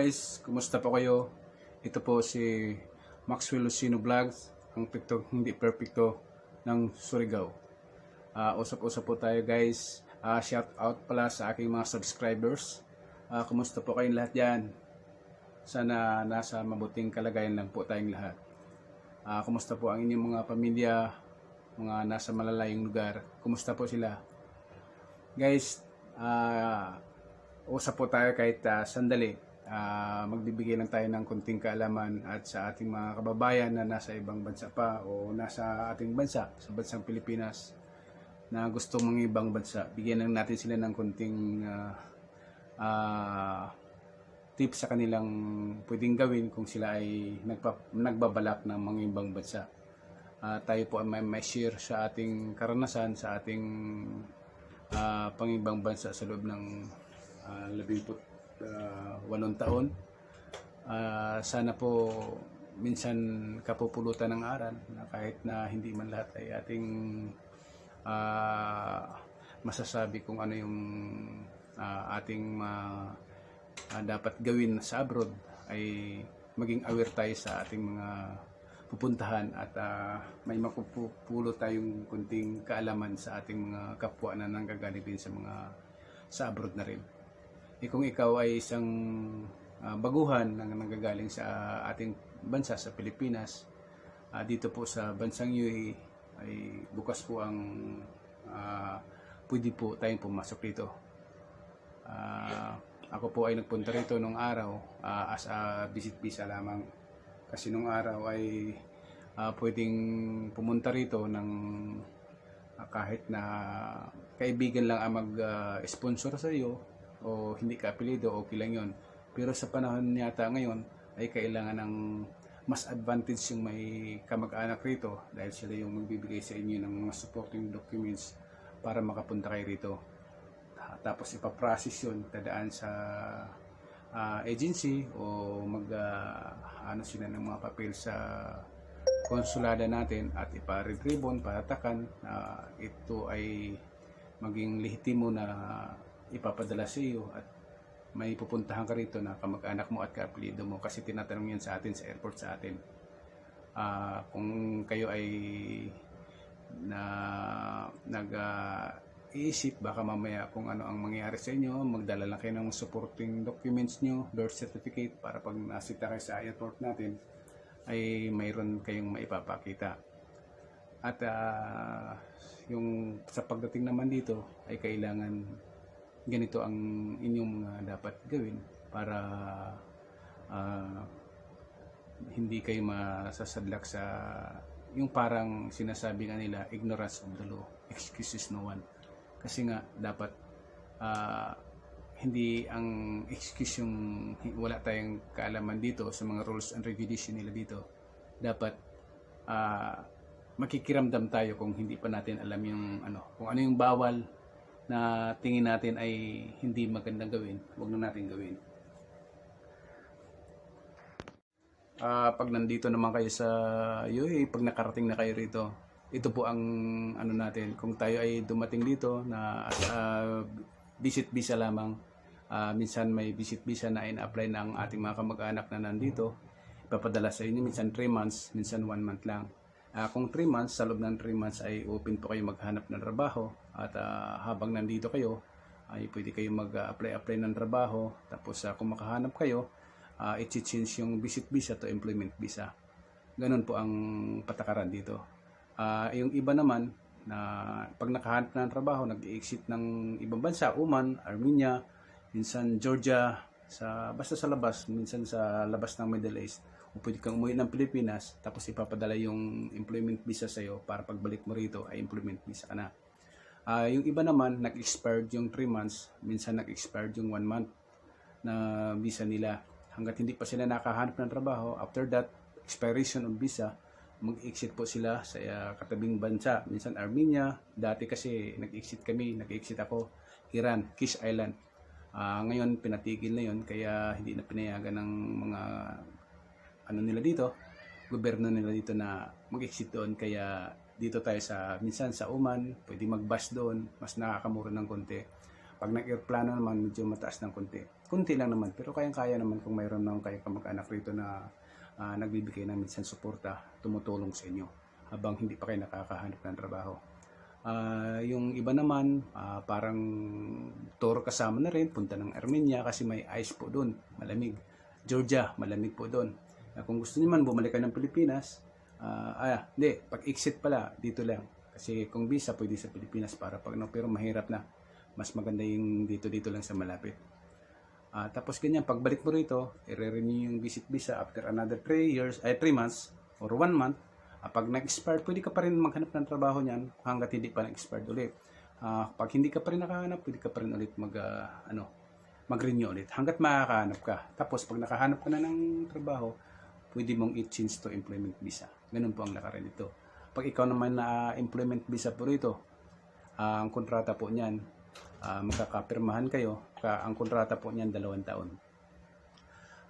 guys, kumusta po kayo? Ito po si Maxwell Lucino Vlogs, ang hindi perfecto ng Surigao. Usap-usap po tayo guys. Shout out pala sa aking mga subscribers. Kumusta po kayong lahat dyan? Sana nasa mabuting kalagayan lang po tayong lahat. Kumusta po ang inyong mga pamilya, mga nasa malalayong lugar? Kumusta po sila? Guys, usap po tayo kahit sandali. Magbibigay lang tayo ng kunting kaalaman at sa ating mga kababayan na nasa ibang bansa pa o nasa ating bansa, sa bansang Pilipinas, na gusto mga ibang bansa. Bigyan lang natin sila ng kunting tips sa kanilang pwedeng gawin kung sila ay nagbabalak ng mga ibang bansa. Tayo po ay may share sa ating karanasan sa ating pangibang bansa sa loob ng 8 taon. Sana po minsan kapupulutan ng aral na kahit na hindi man lahat ay ating masasabi kung ano yung ating dapat gawin sa abroad, ay maging aware tayo sa ating mga pupuntahan at may mapupulot tayong kunting kaalaman sa ating mga kapwa na nanggagaling din sa abroad na rin. Kung ikaw ay isang baguhan na nanggagaling sa ating bansa, sa Pilipinas, dito po sa bansang UAE ay bukas po ang pwede po tayong pumasok dito. Ako po ay nagpunta rito nung araw as a visit visa lamang, kasi nung araw ay pwedeng pumunta rito ng kahit na kaibigan lang ang mag-sponsor sa iyo o hindi ka apelido, okay lang yun. Pero sa panahon yata ngayon ay kailangan ng mas advantage yung may kamag-anak rito, dahil sila yung magbibigay sa inyo ng mga supporting documents para makapunta kayo rito. Tapos ipaprocess yun, tadaan sa agency o ano sila ng mga papel sa konsulada natin at ipa-red ribbon, patatakan na ito ay maging lehitimo na ipapadala sa iyo at may pupuntahan ka rito na kamag-anak mo at kaapelido mo, kasi tinatanong yan sa atin sa airport sa atin. Kung kayo ay nag-iisip baka mamaya kung ano ang mangyayari sa inyo, magdala lang kayo ng supporting documents nyo, birth certificate, para pag nasita kayo sa airport natin ay mayroon kayong maipapakita. At yung sa pagdating naman dito ay kailangan ganito ang inyong dapat gawin para hindi kayo masasadlak sa yung parang sinasabi nga nila, ignorance of the law excuses no one. Kasi nga dapat hindi ang excuse yung wala tayong kaalaman dito sa mga rules and regulation nila dito. Dapat makikiramdam tayo kung hindi pa natin alam yung kung ano yung bawal na tingin natin ay hindi magandang gawin, huwag na natin gawin. Pag nandito naman kayo sa UAE, pag nakarating na kayo rito, ito po ang natin. Kung tayo ay dumating dito na visit visa lamang, minsan may visit visa na in-apply ng ating mga kamag-anak na nandito, ipapadala sa inyo minsan 3 months, minsan 1 month lang. Kung 3 months, sa loob ng 3 months ay open po kayo maghanap ng trabaho, at habang nandito kayo ay pwede kayo mag-apply ng trabaho. Tapos kung makahanap kayo, i-change yung visit visa to employment visa. Ganun po ang patakaran dito. Yung iba naman na pag nakahanap ng trabaho, nag-exit ng ibang bansa, Oman, Armenia, minsan Georgia, basta sa labas, minsan sa labas ng Middle East, o pwede kang umuwi ng Pilipinas, tapos ipapadala yung employment visa sa'yo para pagbalik mo rito ay employment visa ka na. Yung iba naman, nag-expired yung 3 months, minsan nag-expired yung 1 month na visa nila. Hanggat hindi pa sila nakahanap ng trabaho, after that expiration of visa, mag-exit po sila sa katabing bansa. Minsan Armenia, dati kasi nag-exit ako, Iran, Kish Island. Ngayon pinatigil na yun, kaya hindi na pinayagan ng mga nila dito, gobyerno nila dito na mag-exit doon. Kaya dito tayo minsan sa Oman, pwede mag-bus doon, mas nakakamura ng konti. Pag nag-aeroplano naman, medyo mataas ng konti. Kunti lang naman, pero kayang-kaya naman kung mayroon naman kayong kamag-anak rito na nagbibigay ng minsan suporta, tumutulong sa inyo habang hindi pa kayo nakakahanap ng trabaho. Yung iba naman, parang tour kasama na rin, punta ng Armenia kasi may ice po doon, malamig. Georgia, malamig po doon. Kung gusto niyo man bumalik kayo ng Pilipinas, hindi, pag exit pala, dito lang. Kasi kung visa, pwede sa Pilipinas para pag no, pero mahirap na. Mas maganda yung dito lang sa malapit. Tapos ganyan, pagbalik mo rito, i-renew yung visit visa after another 3 months or 1 month. Pag nag-expire, pwede ka pa rin maghanap ng trabaho niyan hanggat hindi pa nag-expire ulit. Pag hindi ka pa rin nakahanap, pwede ka pa rin ulit mag-renew ulit hanggat makakahanap ka. Tapos pag nakahanap ka na ng trabaho, pwede mong i-change to employment visa. Ganun po ang lakaran nito. Pag ikaw naman na employment visa po rito, ang kontrata po niyan, magkakapirmahan kayo. Ang kontrata po niyan 2 taon.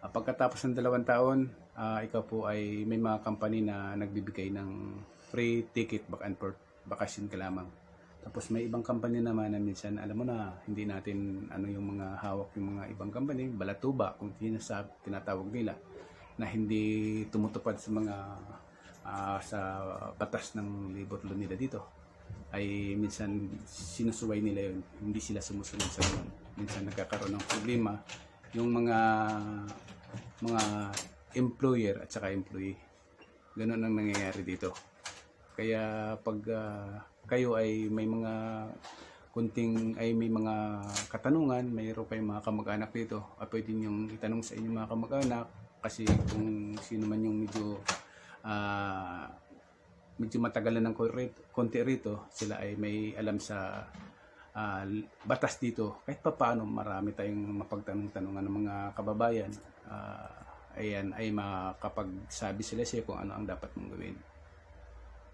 Pagkatapos ng 2 taon, ikaw po ay may mga company na nagbibigay ng free ticket back and forth, bakasyon ka lamang. Tapos may ibang company naman na minsan, alam mo na, hindi natin yung mga hawak yung mga ibang company, balatuba, kung tinatawag nila, na hindi tumutupad sa mga sa batas ng labor law nila dito. Ay minsan sinusuway nila yun, hindi sila sumusunod sa ganun. Minsan nagkakaroon ng problema yung mga employer at saka employee. Ganun ang nangyayari dito. Kaya pag kayo ay may mga may mga katanungan, mayroon kayong mga kamag-anak dito, pwede niyong itanong sa inyong mga kamag-anak kasi kung sino man yung medyo matagalan ng konti rito, sila ay may alam sa batas dito. Kahit pa paano marami tayong mapagtanong-tanungan ng mga kababayan, ayan ay makapagsabi sila siya kung ano ang dapat mong gawin.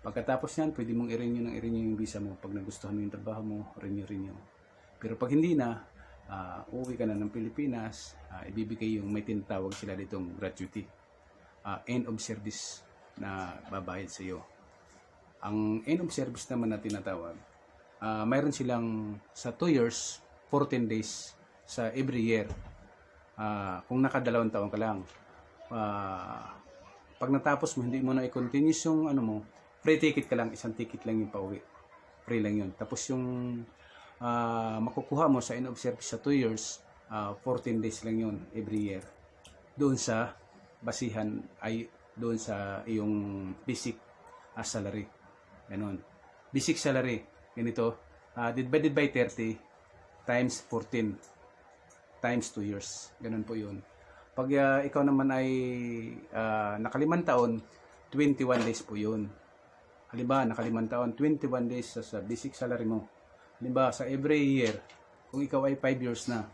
Pagkatapos yan, pwede mong i-renew yung visa mo. Pag nagustuhan mo yung trabaho mo, renew. Pero pag hindi na, uuwi ka na ng Pilipinas, ibibigay yung may tinatawag sila ditong gratuity, end of service na babayad sa iyo. Ang end of service naman na tinatawag, mayroon silang sa 2 years, 14 days sa every year. Kung naka2 taon ka lang, pag natapos mo, hindi mo na i-continue yung free ticket ka lang, isang ticket lang yung pauwi. Free lang yun. Tapos yung makukuha mo sa end of service sa 2 years, 14 days lang yun every year. Doon sa basihan ay doon sa iyong basic salary. Ganun. Basic salary, ganito, divided by 30 times 14 times 2 years. Ganun po yun. Pag ikaw naman ay naka5 taon, 21 days po yun. Halimbawa, naka5 taon, 21 days sa basic salary mo. Halimbawa, sa every year, kung ikaw ay 5 years na,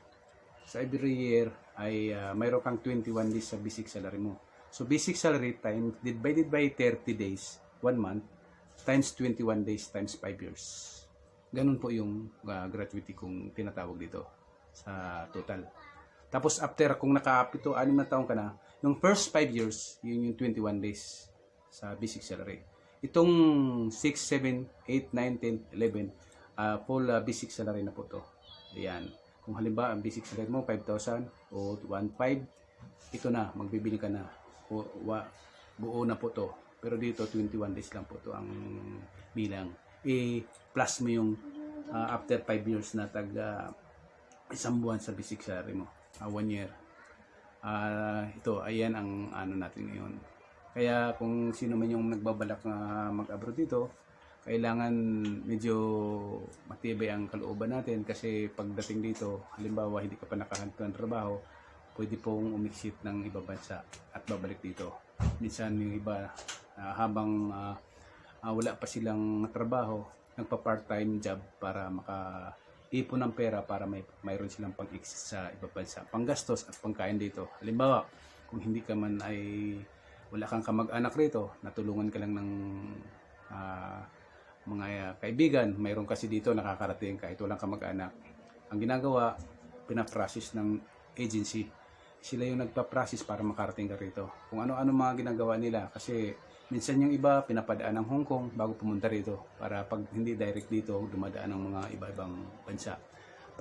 sa every year ay mayroon kang 21 days sa basic salary mo. So, basic salary times divided by 30 days, 1 month, times 21 days times 5 years. Ganun po yung gratuity kung tinatawag dito sa total. Tapos, after, kung naka-6 na taon ka na, yung first 5 years, yun yung 21 days sa basic salary. Itong 6, 7, 8, 9, 10, 11, full basic salary na po to. Ayan. Kung halimbawa, ang basic salary mo, 5,000 o 1,500, ito na, magbibili ka na. Buo na po to. Pero dito, 21 days lang po to ang bilang. Plus mo yung after 5 years na isang buwan sa basic salary mo. 1 year. Ito, ayan ang natin ngayon. Kaya kung sino man yung nagbabalak na mag-abroad dito, kailangan medyo matibay ang kalooban natin kasi pagdating dito, halimbawa hindi ka pa nakahanap ng trabaho, pwede pong umiksit ng ibang bansa at babalik dito. Minsan yung iba habang wala pa silang trabaho, nagpa-part-time job para makaipon ng pera para mayroon silang pang-exit sa ibang bansa, panggastos at pangkain dito. Halimbawa, kung hindi ka man ay wala kang kamag-anak rito, natulungan ka lang ng mga kaibigan, mayroon kasi dito nakakarating kahit walang kamag-anak. Ang ginagawa, pinaprocess ng agency. Sila yung nagpa-process para makarating ka rito. Kung ano-ano mga ginagawa nila kasi minsan yung iba pinapadaan ng Hong Kong bago pumunta rito para pag hindi direct dito dumadaan ng mga iba-ibang bansa.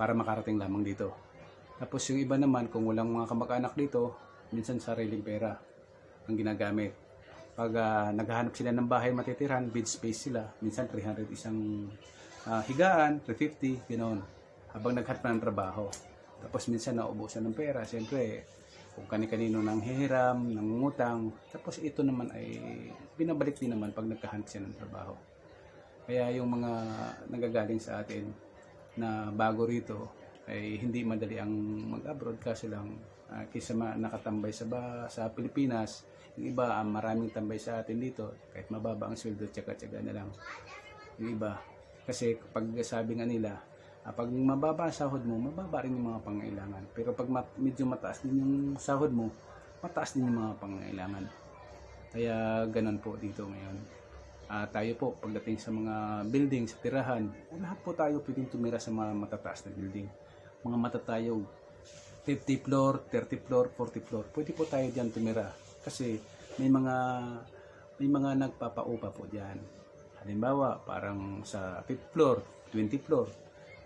para makarating lamang dito. Tapos yung iba naman, kung walang mga kamag-anak dito, minsan sariling pera ang ginagamit. Pag naghahanap sila ng bahay matitirhan, bed space sila, minsan 300 isang higaan, 350, ganoon. Habang naghanap ng trabaho. Tapos minsan naubusan ng pera, siyempre, kung kani-kanino nang hihiram, nangungutang, tapos ito naman ay binabalik din naman pag nagkahanap siya ng trabaho. Kaya yung mga nagagaling sa atin na bago rito ay hindi madali ang mag-abroad kasi lang kaysa nakatambay sa Pilipinas, yung iba maraming tambay sa atin dito kahit mababa ang sweldo, tsaga-tsaga na lang yung iba. Kasi kapag sabi nga nila, pag mababa ang sahod mo, mababa rin yung mga pangailangan. Pero pag medyo mataas din yung sahod mo, mataas din yung mga pangailangan. Kaya ganun po dito ngayon. Tayo po, pagdating sa mga building, sa tirahan, lahat po tayo pwedeng tumira sa mga matataas na building. Mga matatayog, 50 floor, 30 floor, 40 floor. Pwede po tayo dyan tumira. Kasi may mga nagpapaupa po dyan. Halimbawa, parang sa 5th floor, 20 floor,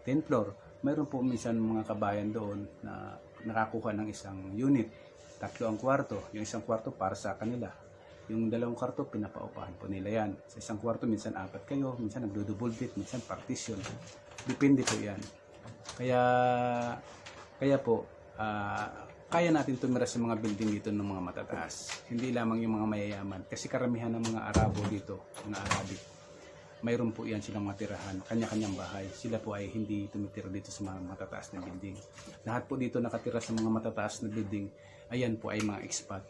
10 floor, mayroon po minsan mga kabayan doon na nakakuha ng isang unit. 3 ang kwarto. Yung isang kwarto para sa kanila. Yung 2 kwarto, pinapaupahan po nila yan. Sa isang kwarto, minsan 4 kayo, minsan nagdo-double bed, minsan partition. Depende po yan. Kaya po, kaya natin tumira sa mga building dito ng mga matataas. Hindi lamang yung mga mayayaman. Kasi karamihan ng mga Arabo dito, mga Arabic, mayroon po yan silang matirahan, kanya-kanyang bahay. Sila po ay hindi tumitira dito sa mga matataas na building. Lahat po dito nakatira sa mga matataas na building, ayan po ay mga expat.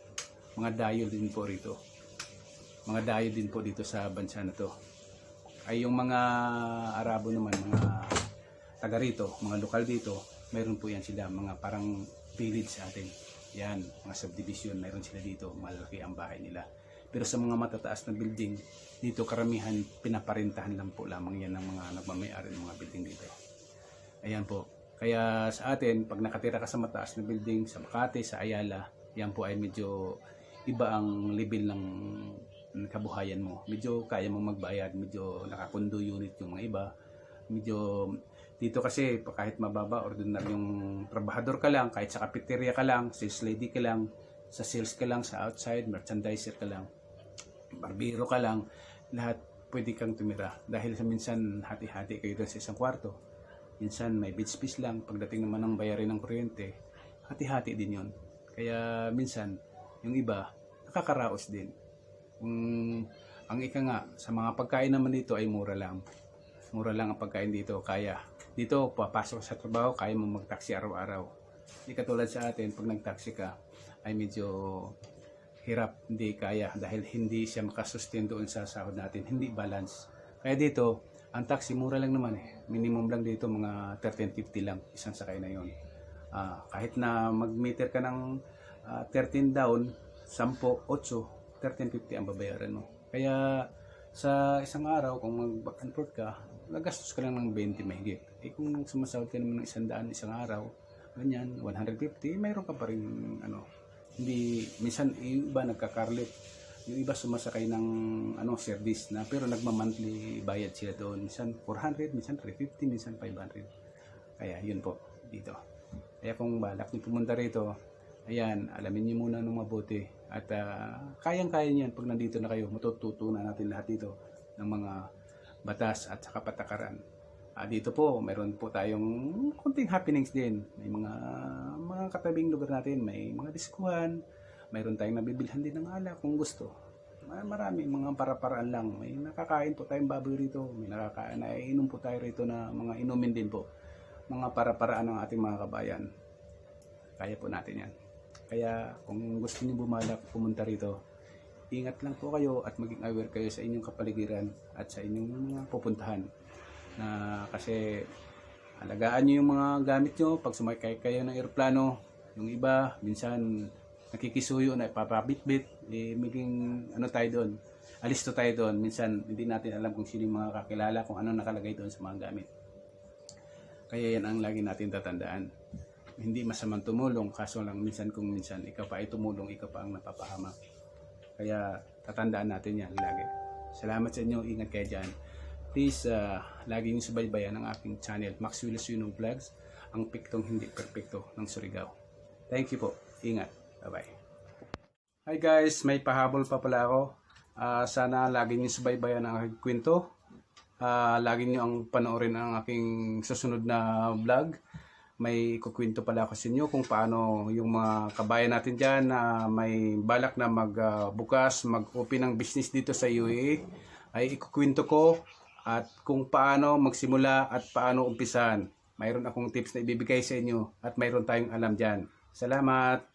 Mga dayo din po rito. Mga dayo din po dito sa bansa na to. Ay yung mga Arabo naman, mga taga rito, mga lokal dito, mayroon po yan sila, mga parang village sa atin. Yan, mga subdivision, mayroon sila dito, malaki ang bahay nila. Pero sa mga matataas na building, dito karamihan pinaparintahan lang po lamang yan ng mga nagmamayari ng mga building dito. Ayan po. Kaya sa atin, pag nakatira ka sa mataas na building, sa Makati, sa Ayala, yan po ay medyo iba ang level ng kabuhayan mo. Medyo kaya mong magbayad, medyo nakakondo unit yung mga iba. Medyo dito kasi kahit mababa, ordinaryong trabahador ka lang, kahit sa cafeteria ka lang, sales lady ka lang, sa sales ka lang, sa outside, merchandiser ka lang, barbero ka lang, lahat pwede kang tumira. Dahil sa minsan hati-hati kayo doon sa isang kwarto. Minsan may bed space lang, pagdating naman ng bayarin ng kuryente, hati-hati din yon. Kaya minsan, yung iba, nakakaraos din. Ang ika nga, sa mga pagkain naman dito ay mura lang. Mura lang ang pagkain dito, kaya. Dito, papasok sa trabaho, kaya mo mag-taxi araw-araw. Hindi katulad sa atin, pag nag-taxi ka, ay medyo hirap, hindi kaya. Dahil hindi siya makasustain doon sa sahod natin, hindi balance. Kaya dito, ang taxi mura lang naman eh. Minimum lang dito, mga 13.50 lang, isang sakay na yon. Kahit na mag-meter ka ng 13 down, 10, 8, 13.50 ang babayaran mo. Kaya sa isang araw, kung mag-back and forth ka, nagastos ka lang ng 20 mahigit. Kung sumasahod ka naman ng 100 isang araw, ganyan, 150, mayroon ka pa rin, hindi, minsan yung iba nagkakarlit. Yung iba sumasakay ng service na, pero nagma-monthly bayad sila doon. Minsan 400, minsan 350, minsan 500. Kaya yun po, dito. Kaya kung balak niyo pumunta rito, ayan, alamin niyo muna ng mabuti. At kayang-kaya niyan pag nandito na kayo, matututunan natin lahat dito ng mga batas at saka patakaran. Dito po, mayroon po tayong konting happenings din. May mga katabing lugar natin, may mga diskuhan, mayroon tayong nabibilhan din ng alak kung gusto. Marami, mga para-paraan lang. May nakakain po tayong baboy rito, may naiinom po tayo rito na mga inumin din po. Mga para-paraan ng ating mga kabayan. Kaya po natin yan. Kaya kung gusto niyo bumalak, pumunta rito, ingat lang po kayo at maging aware kayo sa inyong kapaligiran at sa inyong mga pupuntahan. Kasi alagaan niyo yung mga gamit niyo pag sumakay kayo ng eroplano. Yung iba, minsan nakikisuyo na ipapabitbit, maging tayo doon. Alisto tayo doon. Minsan hindi natin alam kung sino yung mga kakilala, kung ano nakalagay doon sa mga gamit. Kaya yan ang lagi natin tatandaan. Hindi masamang tumulong, kaso lang minsan ikaw pa ay tumulong, ikaw pa ang napapahamak. Kaya tatandaan natin yan lagi. Salamat sa inyo, ingat kayo dyan. Please, lagi nyo subaybayan ang aking channel, Max Willis Vlogs. ang piktong hindi perpekto ng Surigao. Thank you po. Ingat. Bye-bye. Hi guys, may pahabol pa pala ako. Sana lagi niyo subaybayan ang aking kwento. Lagi niyo ang panoorin ang aking susunod na vlog. May kukwento pala ako sa inyo kung paano yung mga kabayan natin dyan na may balak na mag-open ng business dito sa UAE ay ikukwento ko at kung paano magsimula at paano umpisahan. Mayroon akong tips na ibibigay sa inyo at mayroon tayong alam dyan. Salamat!